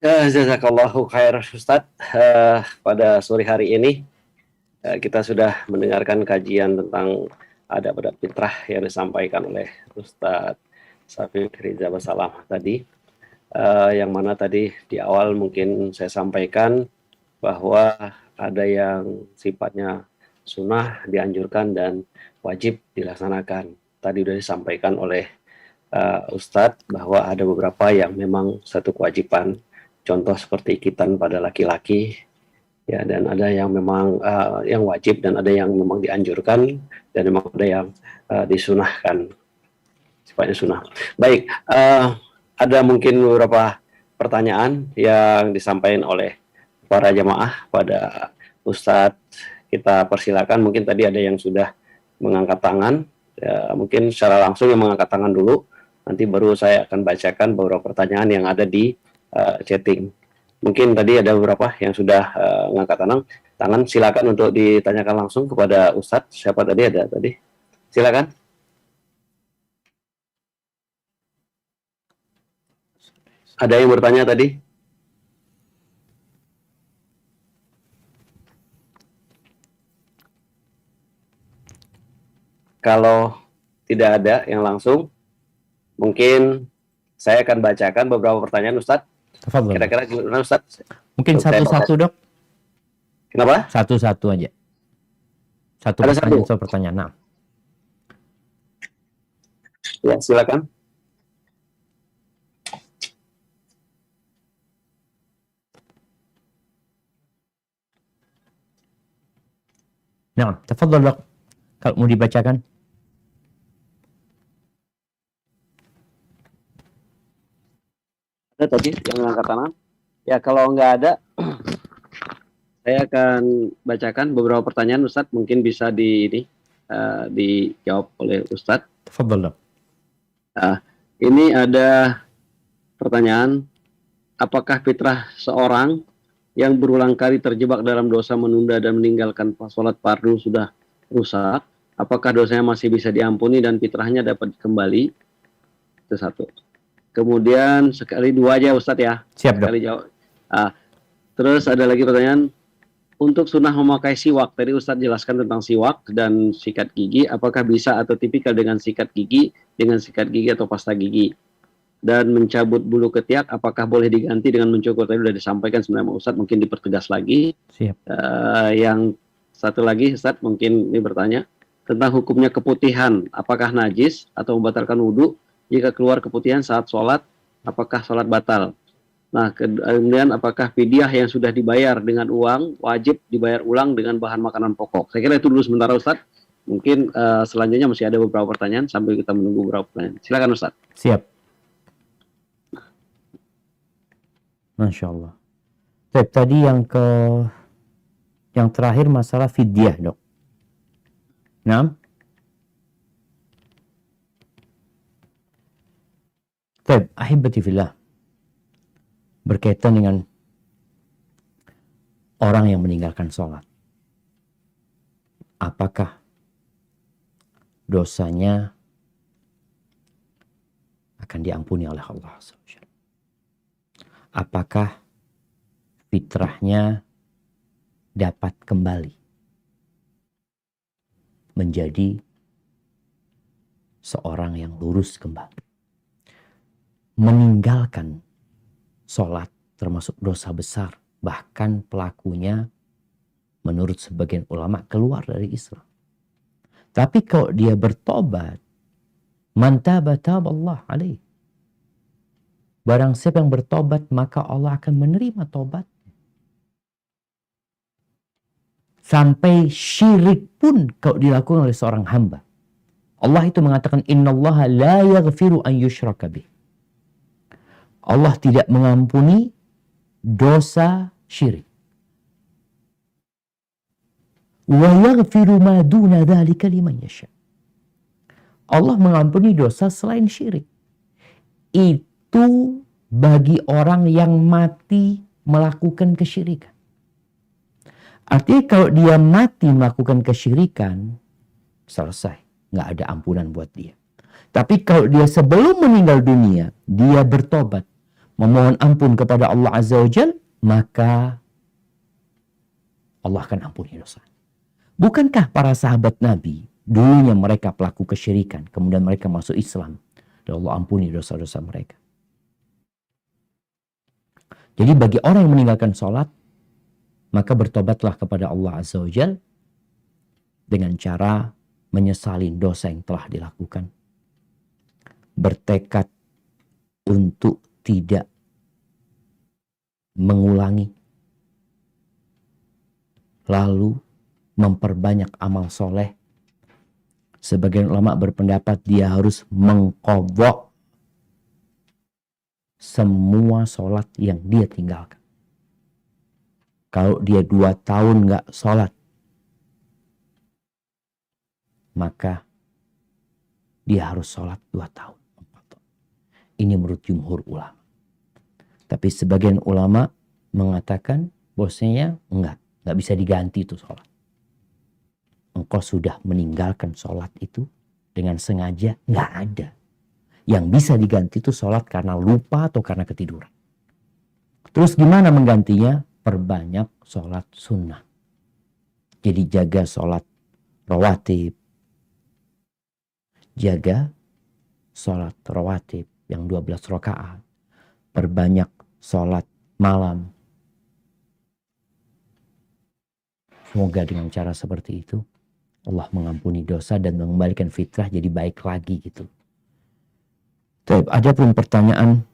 Jazakallahu khair Ustaz. Pada sore hari ini kita sudah mendengarkan kajian tentang adab-adab fitrah yang disampaikan oleh Ustaz Syafiq Riza Basalam tadi. Yang mana tadi di awal mungkin saya sampaikan bahwa ada yang sifatnya sunnah dianjurkan dan wajib dilaksanakan. Tadi sudah disampaikan oleh Ustadz bahwa ada beberapa yang memang satu kewajiban, contoh seperti ikitan pada laki-laki, ya, dan ada yang memang yang wajib dan ada yang memang dianjurkan dan memang ada yang disunahkan, sifatnya sunnah. Baik, ada mungkin beberapa pertanyaan yang disampaikan oleh para jamaah pada Ustadz. Kita persilakan, mungkin tadi ada yang sudah mengangkat tangan, ya, mungkin secara langsung yang mengangkat tangan dulu, nanti baru saya akan bacakan beberapa pertanyaan yang ada di chatting. Mungkin tadi ada beberapa yang sudah mengangkat tangan, silakan untuk ditanyakan langsung kepada Ustadz. Siapa tadi ada tadi? Silakan. Ada yang bertanya tadi? Kalau tidak ada yang langsung, mungkin saya akan bacakan beberapa pertanyaan Ustadz. Kira-kira gimana Ustadz? Mungkin satu-satu dok. Kenapa? Satu-satu aja. Satu pertanyaan. Nah. Ya, silakan. Nah, tafadhol dok. Kalau mau dibacakan. Ada tadi yang angkat tangan? Ya, kalau nggak ada, saya akan bacakan beberapa pertanyaan Ustadz. Mungkin bisa dijawab oleh Ustadz. Tafadhol. Ini ada pertanyaan, apakah fitrah seorang yang berulang kali terjebak dalam dosa menunda dan meninggalkan sholat fardu sudah rusak? Apakah dosanya masih bisa diampuni dan fitrahnya dapat kembali? Itu satu. Kemudian dua aja Ustadz ya. Siap dok. Sekali jawab. Terus ada lagi pertanyaan, untuk sunnah memakai siwak, tadi Ustadz jelaskan tentang siwak dan sikat gigi, apakah bisa atau tipikal dengan sikat gigi atau pasta gigi? Dan mencabut bulu ketiak, apakah boleh diganti dengan mencukur? Tadi sudah disampaikan sebenarnya Ustadz, mungkin dipertegas lagi. Siap. Yang satu lagi Ustadz, mungkin ini bertanya tentang hukumnya keputihan, apakah najis atau membatalkan wudhu? Jika keluar keputihan saat sholat, apakah sholat batal? Nah, kemudian apakah fidyah yang sudah dibayar dengan uang wajib dibayar ulang dengan bahan makanan pokok? Saya kira itu dulu sementara Ustadz. Mungkin selanjutnya masih ada beberapa pertanyaan sambil kita menunggu beberapa pertanyaan. Silakan Ustadz. Siap. Masya Allah. Tadi yang terakhir masalah fidyah dok. Nah. Ahibati fillah, berkaitan dengan orang yang meninggalkan sholat, apakah dosanya akan diampuni oleh Allah? Apakah fitrahnya dapat kembali menjadi seorang yang lurus kembali? Meninggalkan sholat termasuk dosa besar, bahkan pelakunya menurut sebagian ulama keluar dari Islam. Tapi kalau dia bertobat, man taba taballah alaih, barang siapa yang bertobat maka Allah akan menerima tobat. Sampai syirik pun kalau dilakukan oleh seorang hamba, Allah itu mengatakan innallaha la yaghfiru an yushraka bih. Allah tidak mengampuni dosa syirik. Wa yaghfiru ma duna dzalika liman yasha. Allah mengampuni dosa selain syirik. Itu bagi orang yang mati melakukan kesyirikan. Artinya kalau dia mati melakukan kesyirikan, selesai. Nggak ada ampunan buat dia. Tapi kalau dia sebelum meninggal dunia, dia bertobat, memohon ampun kepada Allah Azza wa Jal, maka Allah akan ampuni dosa. Bukankah para sahabat Nabi dulunya mereka pelaku kesyirikan, kemudian mereka masuk Islam, dan Allah ampuni dosa-dosa mereka. Jadi bagi orang yang meninggalkan sholat, maka bertobatlah kepada Allah Azza wa Jal dengan cara menyesali dosa yang telah dilakukan. Bertekad untuk tidak mengulangi. Lalu memperbanyak amal soleh. Sebagian ulama berpendapat dia harus mengqadha semua sholat yang dia tinggalkan. Kalau dia 2 tahun nggak sholat, maka dia harus sholat 2 tahun. Ini menurut jumhur ulama. Tapi sebagian ulama mengatakan bahwasanya nggak bisa diganti itu sholat. Engkau sudah meninggalkan sholat itu dengan sengaja, nggak ada. Yang bisa diganti itu sholat karena lupa atau karena ketiduran. Terus gimana menggantinya? Perbanyak sholat sunnah. Jadi jaga sholat rawatib. Jaga sholat rawatib yang 12 rakaat. Perbanyak sholat malam. Semoga dengan cara seperti itu Allah mengampuni dosa dan mengembalikan fitrah jadi baik lagi gitu. Adapun pertanyaan